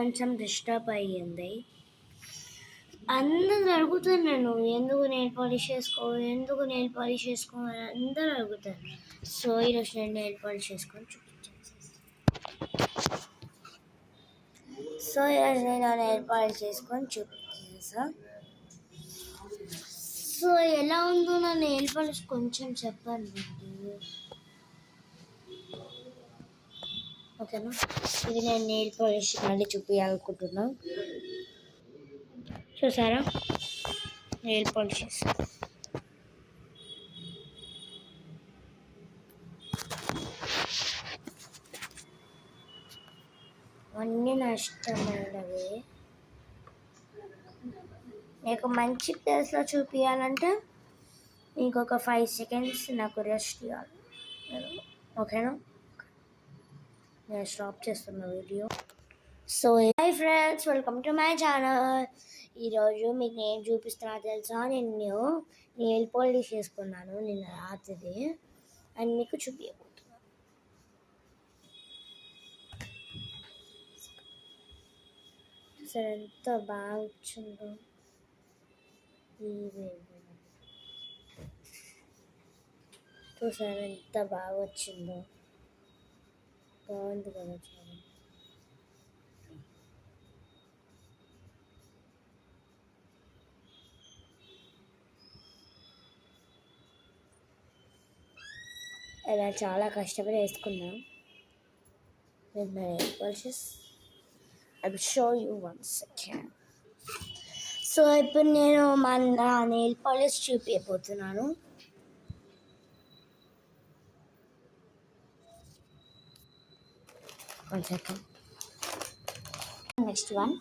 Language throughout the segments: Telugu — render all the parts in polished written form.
కొంచెం డిస్టర్బ్ అయ్యింది. అందరూ అడుగుతున్నాను ఎందుకు నెయిల్ పాలిష్ చేసుకో అని అందరూ అడుగుతారు. సో ఈరోజు నేను నెయిల్ పాలిష్ చేసుకొని చూపించాను. సో ఈరోజు నేను నెయిల్ పాలిష్ చేసుకొని చూపించేసా. సో ఎలా ఉందో నా నెయిల్ పాలిష్ కొంచెం చెప్పండి. ఓకేనా, ఇది నేను నెయిల్ పాలిష్ మళ్ళీ చూపించాలనుకుంటున్నా. చూసారా, నెయిల్ పాలిషెస్ అన్నీ నష్టమైనవి. నీకు మంచి ప్లేస్లో చూపించాలంటే ఇంకొక 5 seconds నాకు రెస్ట్ ఇవ్వాలి. ఓకేనా, నేను స్టాప్ చేస్తున్న video. So hi friends, welcome to my channel. ఈరోజు మీకు నేను చూపిస్తున్నా తెలుసా, నేను నెయిల్ పాలిష్ చేసుకున్నాను నిన్న రాత్రి అని మీకు చూపించబోతున్నాను. సరే, ఎంత బాగా వచ్చిందో చూసారా, ఎంత బాగా వచ్చిందో. బాగుంది కదా చాలా. ఇలా చాలా కష్టపడి వేసుకున్నాం. I will show you once again. So ఇప్పుడు నేను మన నెయిల్ పాలిష్ చూపించబోతున్నాను. One second. Next one.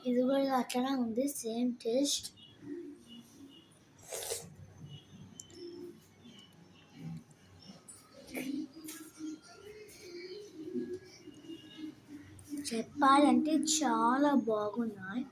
ఇది కూడా అట్లా ఉంది, సేమ్ టేస్ట్. చెప్పాలంటే చాలా బాగున్నాయి.